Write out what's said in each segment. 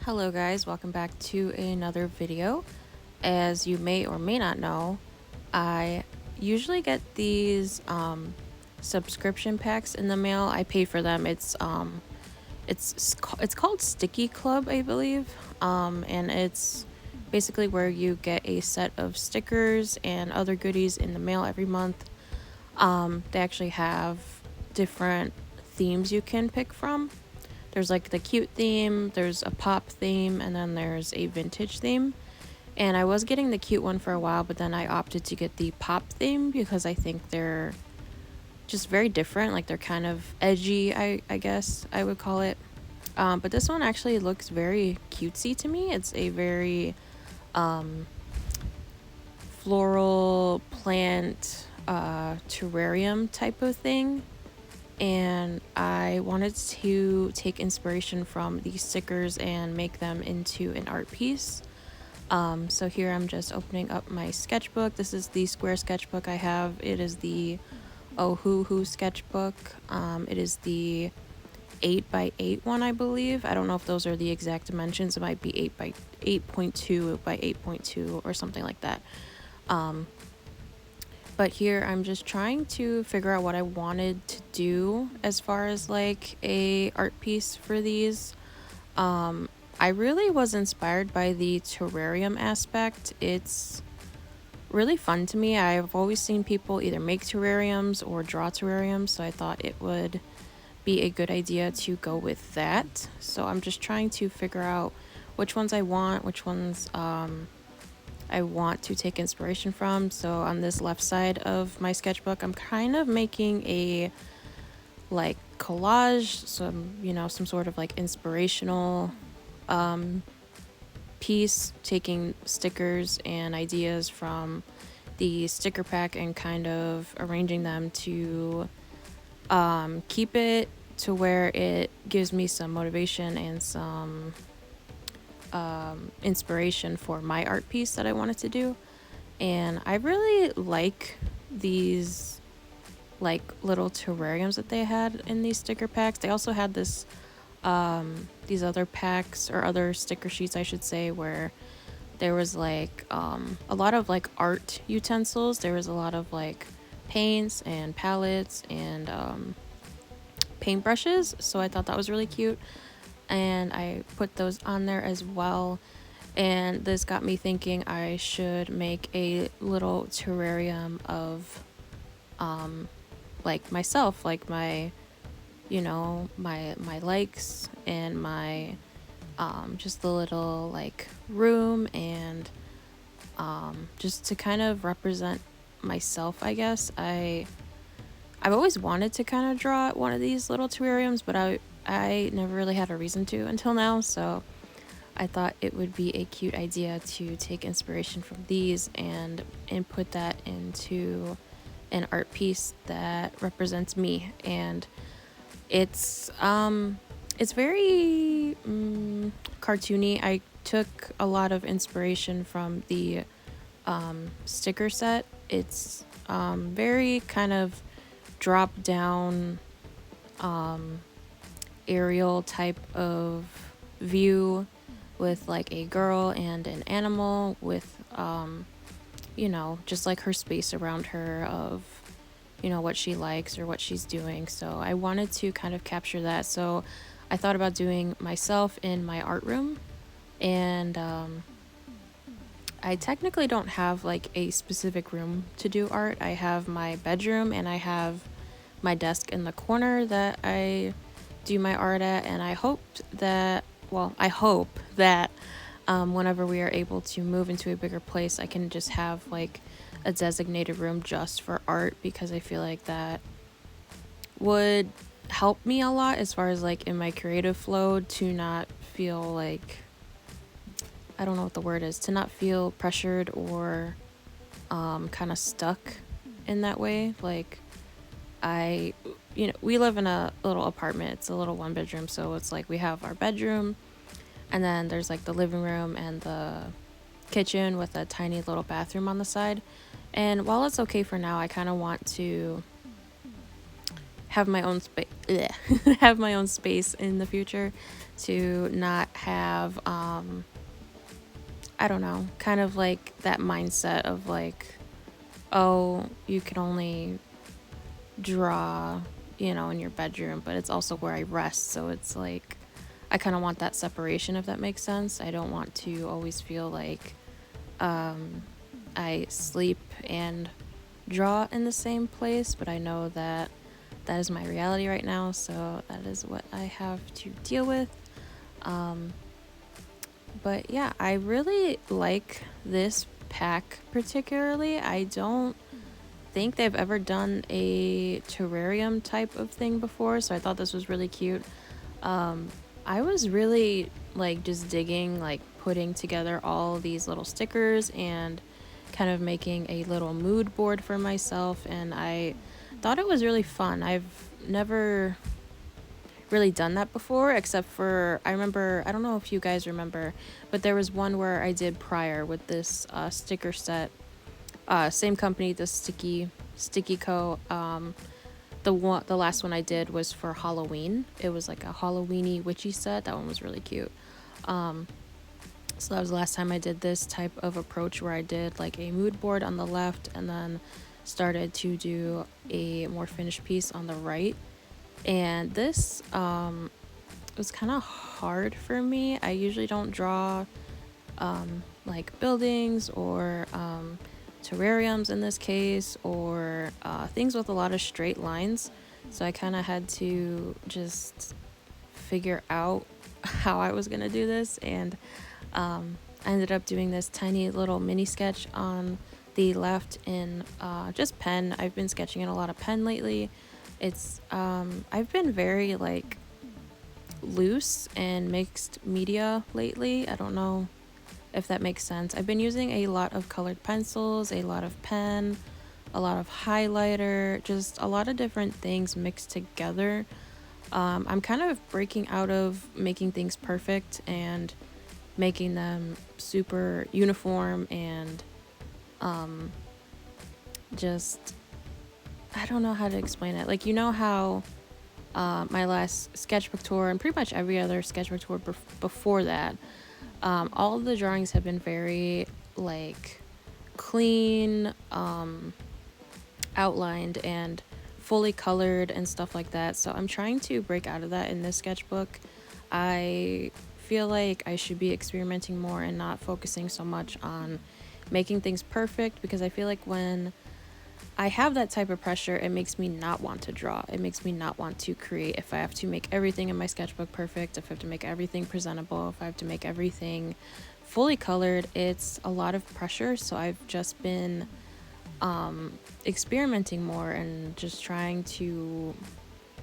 Hello guys, welcome back to another video. As you may or may not know, I usually get these subscription packs in the mail. I pay for them. It's called Sticky Club, I believe. And it's basically where you get a set of stickers and other goodies in the mail every month. They actually have different themes you can pick from. There's like the cute theme, there's a pop theme, and then there's a vintage theme. And I was getting the cute one for a while, but then I opted to get the pop theme because I think they're just very different. Like they're kind of edgy, I guess I would call it. But this one actually looks very cutesy to me. It's a very floral plant terrarium type of thing. And I wanted to take inspiration from these stickers and make them into an art piece. So here I'm just opening up my sketchbook. This is the square sketchbook I have. It is the Oh Hoo Hoo sketchbook. It is the 8x8 one, I believe. I don't know if those are the exact dimensions. It might be 8 by 8.2 by 8.2 or something like that. But here I'm just trying to figure out what I wanted to do as far as like a art piece for these. I really was inspired by the terrarium aspect. It's really fun to me. I've always seen people either make terrariums or draw terrariums, so I thought it would be a good idea to go with that. So I'm just trying to figure out which ones I want, which ones I want to take inspiration from. So on this left side of my sketchbook, I'm kind of making a like collage, some sort of like inspirational piece, taking stickers and ideas from the sticker pack and kind of arranging them to keep it to where it gives me some motivation and some inspiration for my art piece that I wanted to do. And I really like these like little terrariums that they had in these sticker packs. They also had these other packs or other sticker sheets, I should say, where there was like a lot of like art utensils. There was a lot of like paints and palettes and paintbrushes. So I thought that was really cute, and I put those on there as well. And this got me thinking I should make a little terrarium of like myself, like my my likes and my just the little like room, and just to kind of represent myself, I guess. I've always wanted to kind of draw one of these little terrariums, but I never really had a reason to until now. So I thought it would be a cute idea to take inspiration from these and put that into an art piece that represents me. And it's very cartoony. I took a lot of inspiration from the sticker set. It's very kind of drop down aerial type of view with like a girl and an animal with just like her space around her of what she likes or what she's doing. So I wanted to kind of capture that. So I thought about doing myself in my art room, and I technically don't have like a specific room to do art. I have my bedroom and I have my desk in the corner that I do my art at, and I hope that whenever we are able to move into a bigger place, I can just have like a designated room just for art, because I feel like that would help me a lot as far as like in my creative flow, to not feel like, I don't know what the word is, to not feel pressured or kind of stuck in that way. Like we live in a little apartment. It's a little one bedroom, so it's like we have our bedroom, and then there's like the living room and the kitchen with a tiny little bathroom on the side. And while it's okay for now, I kind of want to have my own space have my own space in the future, to not have I don't know, kind of like that mindset of like, oh, you can only draw, in your bedroom, but it's also where I rest. So it's like, I kind of want that separation, if that makes sense. I don't want to always feel like I sleep and draw in the same place, but I know that that is my reality right now. So that is what I have to deal with. Um, but yeah, I really like this pack particularly. I don't think they've ever done a terrarium type of thing before, so I thought this was really cute. Um, I was really like just digging, like putting together all these little stickers and kind of making a little mood board for myself, and I thought it was really fun. I've never really done that before, except for, I remember, I don't know if you guys remember, but there was one where I did prior with this sticker set. Same company, the Sticky Co. The last one I did was for Halloween. It was like a Halloweeny witchy set. That one was really cute. Um, so that was the last time I did this type of approach, where I did like a mood board on the left and then started to do a more finished piece on the right. And this was kind of hard for me. I usually don't draw like buildings or terrariums in this case, or things with a lot of straight lines. So I kind of had to just figure out how I was going to do this. And I ended up doing this tiny little mini sketch on the left in just pen. I've been sketching in a lot of pen lately. It's I've been very like loose and mixed media lately. I don't know if that makes sense. I've been using a lot of colored pencils, a lot of pen, a lot of highlighter, just a lot of different things mixed together. I'm kind of breaking out of making things perfect and making them super uniform and just, I don't know how to explain it. Like, how my last sketchbook tour and pretty much every other sketchbook tour before that, all of the drawings have been very like clean, outlined and fully colored and stuff like that. So I'm trying to break out of that in this sketchbook. I feel like I should be experimenting more and not focusing so much on making things perfect, because I feel like when I have that type of pressure, it makes me not want to draw. It makes me not want to create. If I have to make everything in my sketchbook perfect, if I have to make everything presentable, if I have to make everything fully colored, it's a lot of pressure. So I've just been experimenting more and just trying to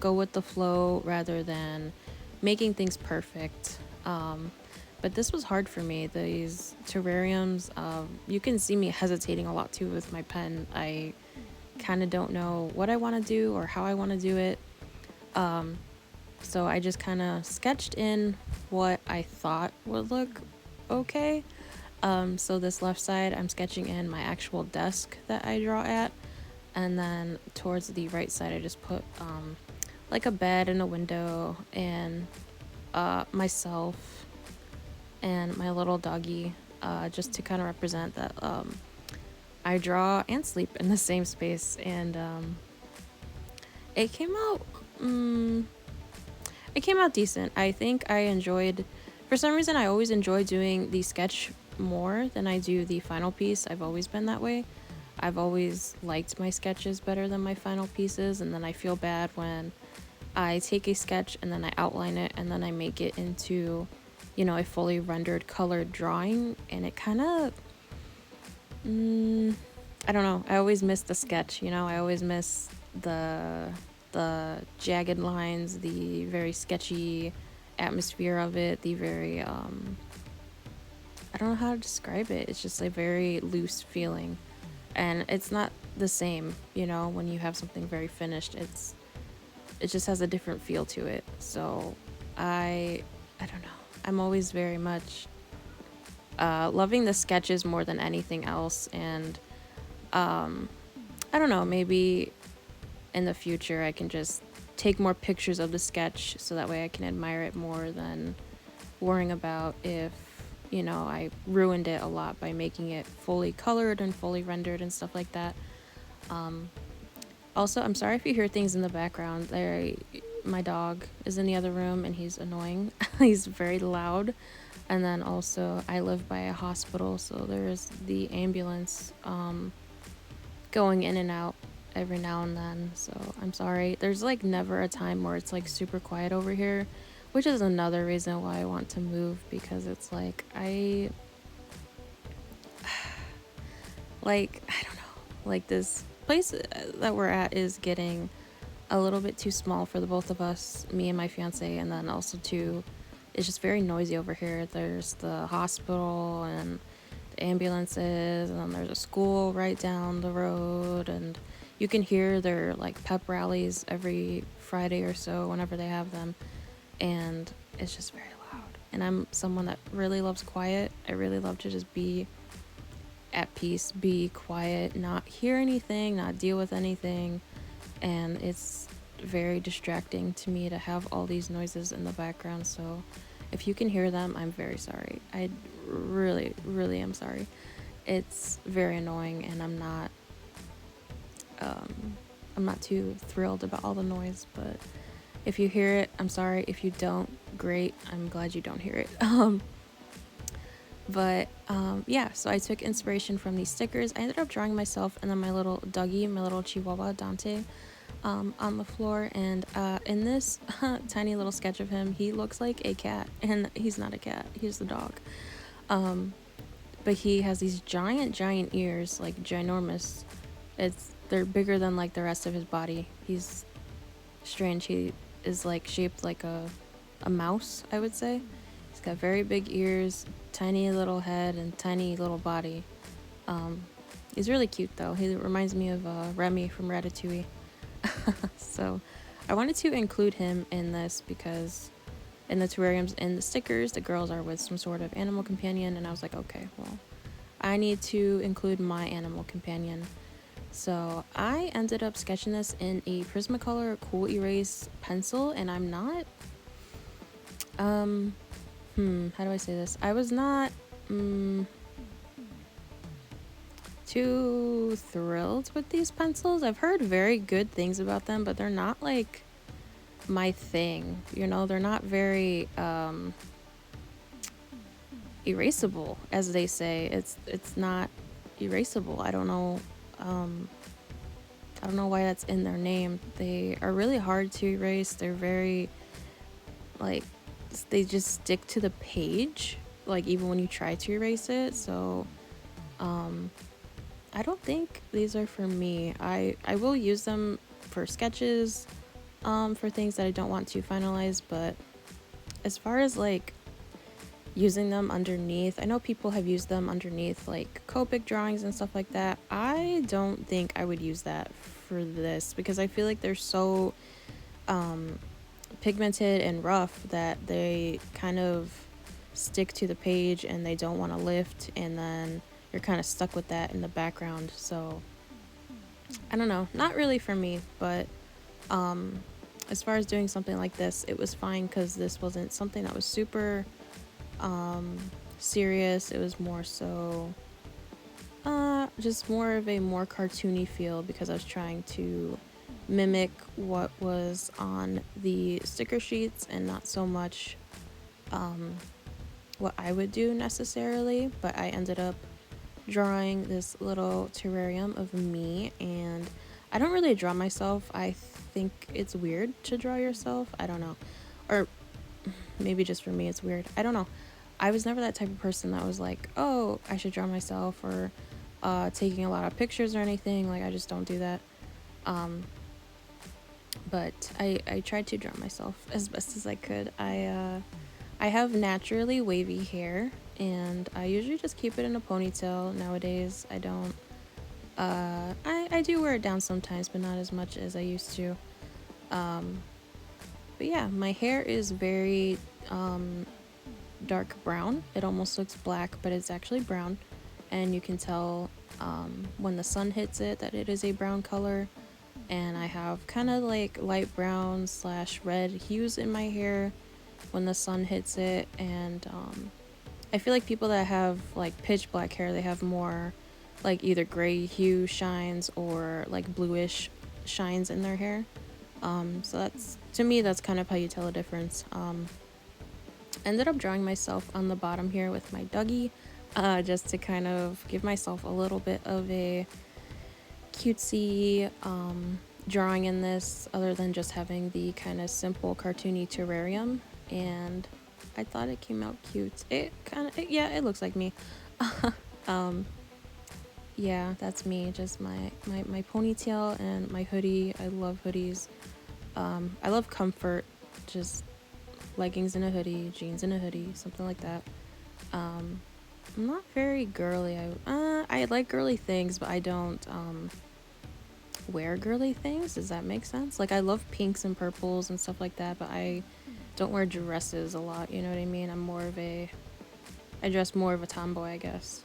go with the flow rather than making things perfect. But this was hard for me. These terrariums, you can see me hesitating a lot too with my pen. I kind of don't know what I want to do or how I want to do it. So I just kind of sketched in what I thought would look okay. So this left side, I'm sketching in my actual desk that I draw at. And then towards the right side, I just put like a bed and a window and myself and my little doggy, just to kind of represent that I draw and sleep in the same space. And it came out decent. I think I enjoyed, for some reason I always enjoy doing the sketch more than I do the final piece. I've always been that way. I've always liked my sketches better than my final pieces, and then I feel bad when I take a sketch and then I outline it and then I make it into, a fully rendered colored drawing, and it kind of I don't know. I always miss the sketch, I always miss the jagged lines, the very sketchy atmosphere of it, the very I don't know how to describe it. It's just a very loose feeling. And it's not the same, when you have something very finished. It just has a different feel to it. So I don't know. I'm always very much loving the sketches more than anything else. And I don't know, maybe in the future I can just take more pictures of the sketch so that way I can admire it more than worrying about if, I ruined it a lot by making it fully colored and fully rendered and stuff like that. Um, Also, I'm sorry if you hear things in the background. My dog is in the other room and he's annoying. He's very loud. And then also, I live by a hospital, so there's the ambulance going in and out every now and then. So I'm sorry. There's like never a time where it's like super quiet over here, which is another reason why I want to move, because it's like I don't know, like this place that we're at is getting a little bit too small for the both of us, me and my fiance, and then also too, it's just very noisy over here. There's the hospital and the ambulances, and then there's a school right down the road, and you can hear their like pep rallies every Friday or so whenever they have them, and it's just very loud. And I'm someone that really loves quiet. I really love to just be at peace, be quiet, not hear anything, not deal with anything. And it's very distracting to me to have all these noises in the background. So if you can hear them, I'm very sorry. I really, really am sorry. It's very annoying, and I'm not too thrilled about all the noise, but if you hear it, I'm sorry. If you don't, great. I'm glad you don't hear it. Yeah, so I took inspiration from these stickers. I ended up drawing myself and then my little Dougie, my little Chihuahua Dante, on the floor. And in this tiny little sketch of him, he looks like a cat, and he's not a cat. He's a dog. But he has these giant ears, like ginormous. They're bigger than like the rest of his body. He's strange. He is like shaped like a mouse, I would say. He's got very big ears, tiny little head, and tiny little body. He's really cute though. He reminds me of Remy from Ratatouille. So I wanted to include him in this because in the terrariums and the stickers, the girls are with some sort of animal companion, and I was like, okay, well, I need to include my animal companion. So I ended up sketching this in a Prismacolor Cool Erase pencil, and I'm not how do I say this? I was not too thrilled with these pencils. I've heard very good things about them, but they're not like my thing. They're not very erasable, as they say. It's not erasable. I don't know why that's in their name. They are really hard to erase. They're very like they just stick to the page, like even when you try to erase it. So I don't think these are for me. I will use them for sketches, for things that I don't want to finalize, but as far as like using them underneath, I know people have used them underneath like Copic drawings and stuff like that. I don't think I would use that for this, because I feel like they're so pigmented and rough that they kind of stick to the page and they don't want to lift, and then you're kind of stuck with that in the background. So I don't know, not really for me. But as far as doing something like this, it was fine because this wasn't something that was super serious. It was more so just more of a more cartoony feel, because I was trying to mimic what was on the sticker sheets and not so much what I would do necessarily. But I ended up drawing this little terrarium of me, and I don't really draw myself. I think it's weird to draw yourself. I don't know, or maybe just for me it's weird. I don't know. I was never that type of person that was like, oh, I should draw myself, or taking a lot of pictures or anything. Like, I just don't do that. But I tried to draw myself as best as I could. I have naturally wavy hair, and I usually just keep it in a ponytail nowadays. I don't I do wear it down sometimes, but not as much as I used to. But yeah, my hair is very dark brown. It almost looks black, but it's actually brown, and you can tell when the sun hits it that it is a brown color. and I have kind of like light brown slash red hues in my hair when the sun hits it. And I feel like people that have like pitch black hair, they have more like either gray hue shines or like bluish shines in their hair. So that's, to me, that's kind of how you tell a difference. Ended up drawing myself on the bottom here with my Dougie, just to kind of give myself a little bit of a cutesy drawing in this, other than just having the kind of simple cartoony terrarium. And I thought it came out cute. It kind of, yeah, it looks like me. um, yeah, that's me. Just my ponytail and my hoodie. I love hoodies. I love comfort. Just leggings and a hoodie, jeans and a hoodie, something like that. I'm not very girly. I like girly things, but I don't wear girly things. Does that make sense? Like, I love pinks and purples and stuff like that, but I don't wear dresses a lot. You know what I mean? I dress more of a tomboy, I guess.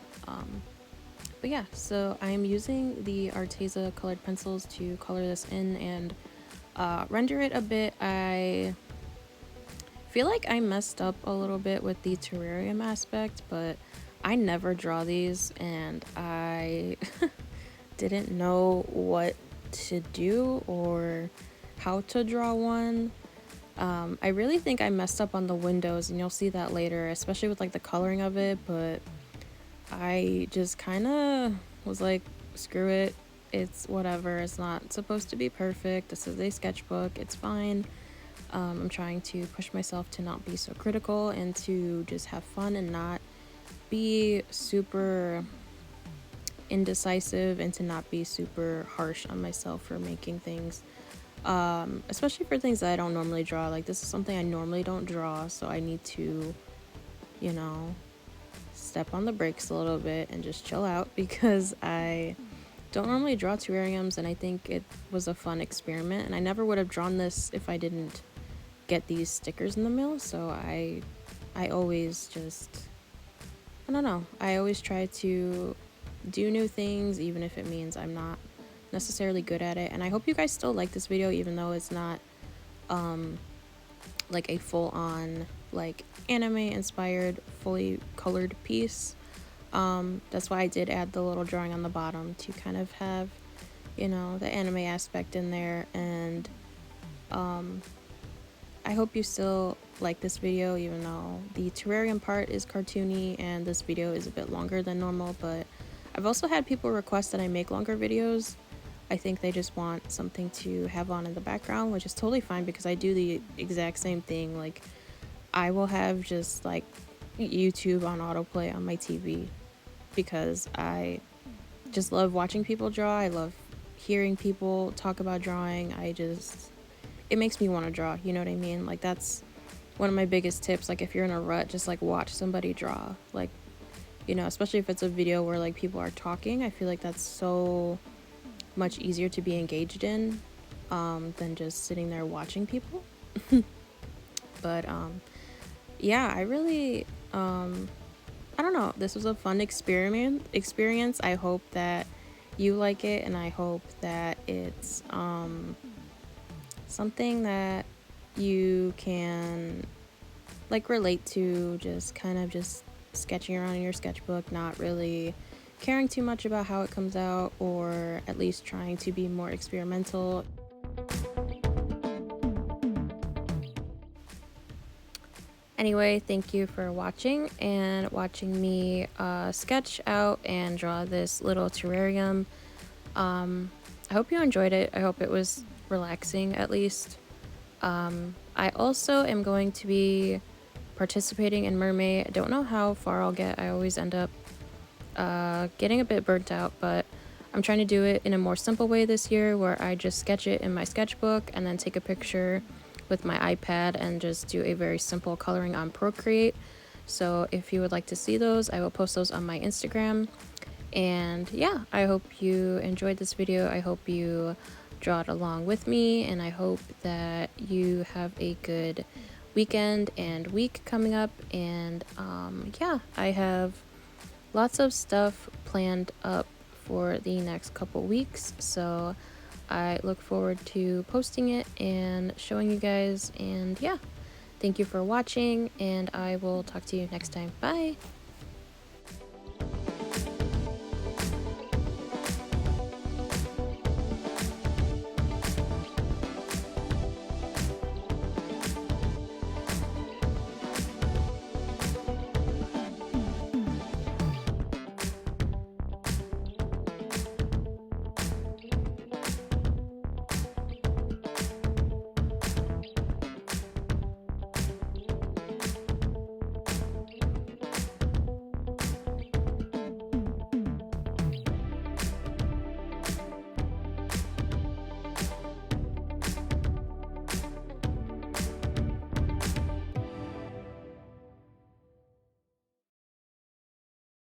But yeah, so I'm using the Arteza colored pencils to color this in and render it a bit. I feel like I messed up a little bit with the terrarium aspect, but I never draw these, and I didn't know what to do or how to draw one. I really think I messed up on the windows, and you'll see that later, especially with like the coloring of it, but I just kind of was like, screw it, it's whatever, it's not supposed to be perfect, this is a sketchbook, it's fine. I'm trying to push myself to not be so critical and to just have fun and not be super indecisive, and to not be super harsh on myself for making things, especially for things that I don't normally draw. Like, this is something I normally don't draw, so I need to, you know, step on the brakes a little bit and just chill out, because I don't normally draw terrariums, and I think it was a fun experiment, and I never would have drawn this if I didn't get these stickers in the mail. So I always just, I don't know, I always try to do new things, even if it means I'm not necessarily good at it. And I hope you guys still like this video, even though it's not like a full-on like anime inspired fully colored piece. That's why I did add the little drawing on the bottom to kind of have, you know, the anime aspect in there. And I hope you still like this video, even though the terrarium part is cartoony and this video is a bit longer than normal. But I've also had people request that I make longer videos. I think they just want something to have on in the background, which is totally fine, because I do the exact same thing. Like, I will have just like YouTube on autoplay on my TV, because I just love watching people draw. I love hearing people talk about drawing. It makes me want to draw, you know what I mean? Like, that's one of my biggest tips. Like, if you're in a rut, just like watch somebody draw. Like, you know, especially if it's a video where like people are talking, I feel like that's so much easier to be engaged in than just sitting there watching people. But yeah, I really I don't know, this was a fun experience. I hope that you like it, and I hope that it's something that you can like relate to, just kind of just sketching around in your sketchbook, not really caring too much about how it comes out, or at least trying to be more experimental. Anyway, thank you for watching me sketch out and draw this little terrarium. I hope you enjoyed it. I hope it was relaxing, at least. I also am going to be participating in Mermaid. I don't know how far I'll get. I always end up getting a bit burnt out, but I'm trying to do it in a more simple way this year, where I just sketch it in my sketchbook and then take a picture with my iPad and just do a very simple coloring on Procreate. So if you would like to see those, I will post those on my Instagram. And yeah, I hope you enjoyed this video. I hope you draw it along with me, and I hope that you have a good weekend and week coming up. And yeah, I have lots of stuff planned up for the next couple weeks, so I look forward to posting it and showing you guys. And yeah, thank you for watching, and I will talk to you next time. Bye!